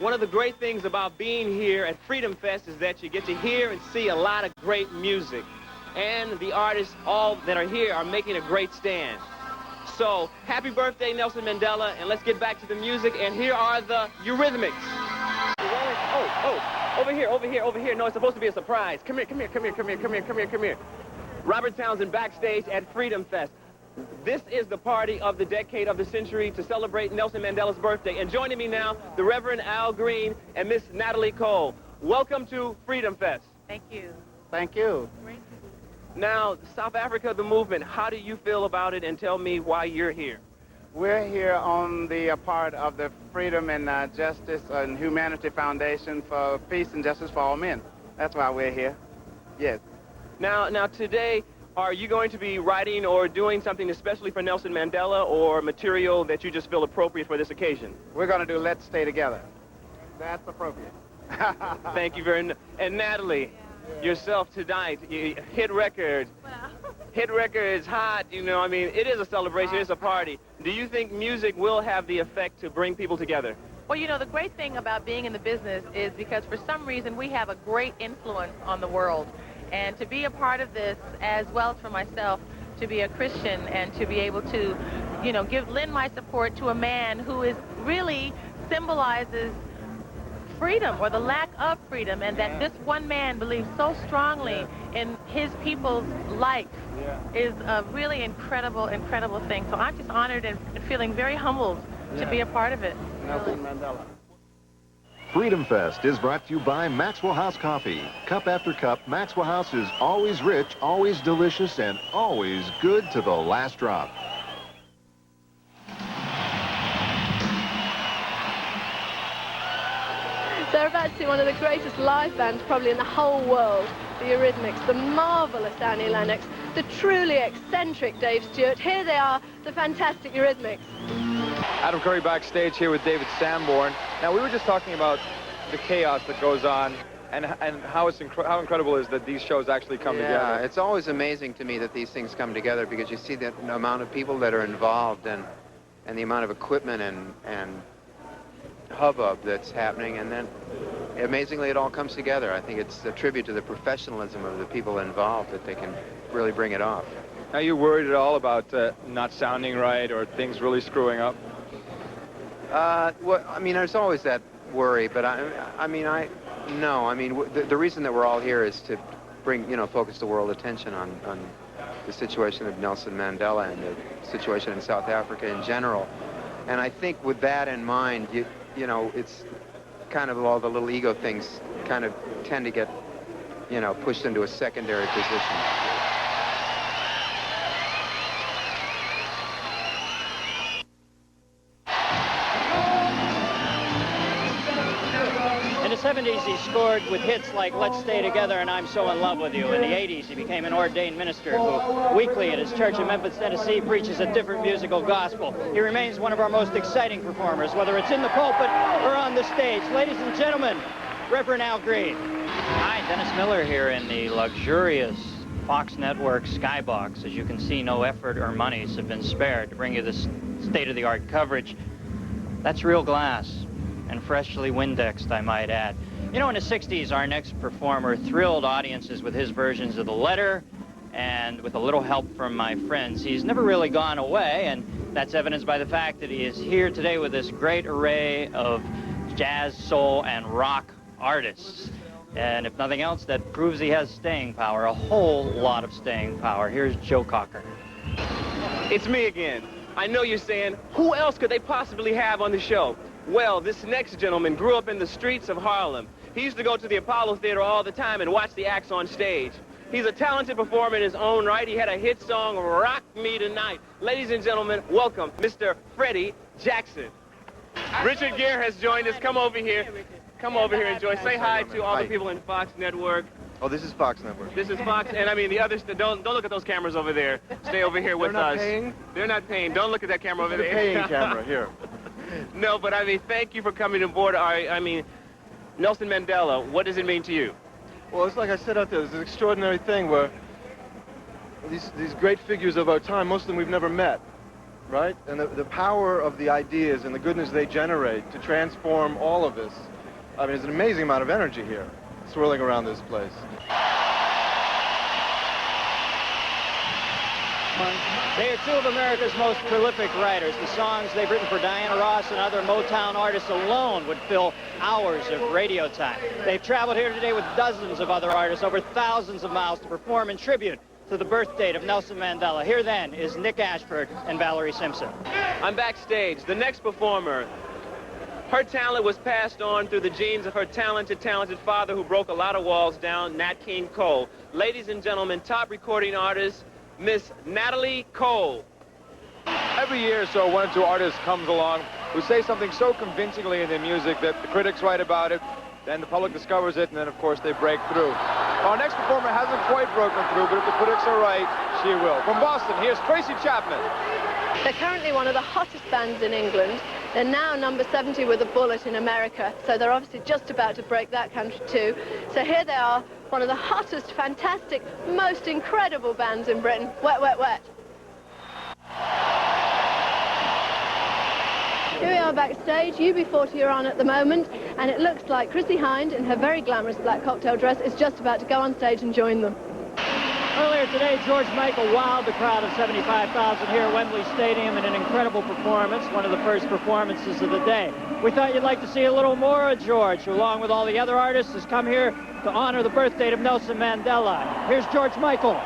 One of the great things about being here at FreedomFest is that you get to hear and see a lot of great music. And the artists, all that are here, are making a great stand. So, happy birthday, Nelson Mandela, and let's get back to the music. And here are the Eurythmics. Oh, over here. No, it's supposed to be a surprise. Come here. Robert Townsend backstage at FreedomFest. This is the party of the decade of the century to celebrate Nelson Mandela's birthday. And joining me now, the Reverend Al Green and Miss Natalie Cole. Welcome to FreedomFest. Thank you. Thank you. Now, South Africa, the movement, how do you feel about it, and tell me why you're here? We're here on the part of the Freedom and Justice and Humanity Foundation for Peace and Justice for All Men. That's why we're here. Yes. Now today, are you going to be writing or doing something especially for Nelson Mandela, or material that you just feel appropriate for this occasion? We're going to do Let's Stay Together. That's appropriate. Thank you very much. And Natalie, yourself tonight, you hit record. Hit record is hot, you know, I mean, it is a celebration, it's a party. Do you think music will have the effect to bring people together? Well, you know, the great thing about being in the business is because for some reason we have a great influence on the world. And to be a part of this, as well as for myself, to be a Christian and to be able to, you know, lend my support to a man who is really symbolizes freedom, or the lack of freedom, and that this one man believes so strongly in his people's life is a really incredible thing. So I'm just honored and feeling very humbled to be a part of it. Nelson Mandela. FreedomFest is brought to you by Maxwell House Coffee. Cup after cup, Maxwell House is always rich, always delicious, and always good to the last drop. So we're about to see one of the greatest live bands probably in the whole world, the Eurythmics, the marvellous Annie Lennox, the truly eccentric Dave Stewart. Here they are, the fantastic Eurythmics. Adam Curry backstage here with David Sanborn. Now, we were just talking about the chaos that goes on and how how incredible it is that these shows actually come together. Yeah, it's always amazing to me that these things come together, because you see the amount of people that are involved and the amount of equipment and hubbub that's happening, and then amazingly it all comes together. I think it's a tribute to the professionalism of the people involved that they can really bring it off. Are you worried at all about not sounding right or things really screwing up? Well, I mean, there's always that worry, but no. I mean, the reason that we're all here is to bring, focus the world attention on the situation of Nelson Mandela and the situation in South Africa in general. And I think with that in mind, it's kind of all the little ego things kind of tend to get, pushed into a secondary position. In the 70s, he scored with hits like Let's Stay Together and I'm So in Love with You. In the 80s, he became an ordained minister who weekly at his church in Memphis, Tennessee, preaches a different musical gospel. He remains one of our most exciting performers, whether it's in the pulpit or on the stage. Ladies and gentlemen, Reverend Al Green. Hi, Dennis Miller here in the luxurious Fox Network Skybox. As you can see, no effort or monies have been spared to bring you this state-of-the-art coverage. That's real glass, and freshly Windexed, I might add. You know, in the 60s, our next performer thrilled audiences with his versions of The Letter, and with a little help from my friends, he's never really gone away, and that's evidenced by the fact that he is here today with this great array of jazz, soul, and rock artists. And if nothing else, that proves he has staying power, a whole lot of staying power. Here's Joe Cocker. It's me again. I know you're saying, who else could they possibly have on the show? Well, this next gentleman grew up in the streets of Harlem. He used to go to the Apollo Theater all the time and watch the acts on stage. He's a talented performer in his own right. He had a hit song, Rock Me Tonight. Ladies and gentlemen, welcome Mr. Freddie Jackson. Richard Gere has joined us. Come over here. Come over here and enjoy. Say hi to all the people in Fox Network. Oh, this is Fox Network. This is Fox, and I mean, the others, don't look at those cameras over there. Stay over here with us. They're not paying? They're not paying. Don't look at that camera over there. Paying camera, here. No, but I mean, thank you for coming aboard. I mean, Nelson Mandela, what does it mean to you? Well, it's like I said out there, it's an extraordinary thing where these great figures of our time, most of them we've never met. right? And the power of the ideas and the goodness they generate to transform all of this. I mean, there's an amazing amount of energy here swirling around this place. They are two of America's most prolific writers. The songs they've written for Diana Ross and other Motown artists alone would fill hours of radio time. They've traveled here today with dozens of other artists over thousands of miles to perform in tribute to the birth date of Nelson Mandela. Here then is Nick Ashford and Valerie Simpson. I'm backstage. The next performer, her talent was passed on through the genes of her talented father who broke a lot of walls down, Natalie Cole. Ladies and gentlemen, top recording artist, Miss Natalie Cole. Every year or so, one or two artists comes along who say something so convincingly in their music that the critics write about it, then the public discovers it, and then, of course, they break through. Our next performer hasn't quite broken through, but if the critics are right, she will. From Boston, here's Tracy Chapman. They're currently one of the hottest bands in England. They're now number 70 with a bullet in America, so they're obviously just about to break that country too. So here they are, one of the hottest, fantastic, most incredible bands in Britain, Wet, Wet, Wet. Here we are backstage, UB40 are on at the moment, and it looks like Chrissie Hynde in her very glamorous black cocktail dress is just about to go on stage and join them. Earlier today, George Michael wowed the crowd of 75,000 here at Wembley Stadium in an incredible performance, one of the first performances of the day. We thought you'd like to see a little more of George, who, along with all the other artists, has come here to honor the birth date of Nelson Mandela. Here's George Michael.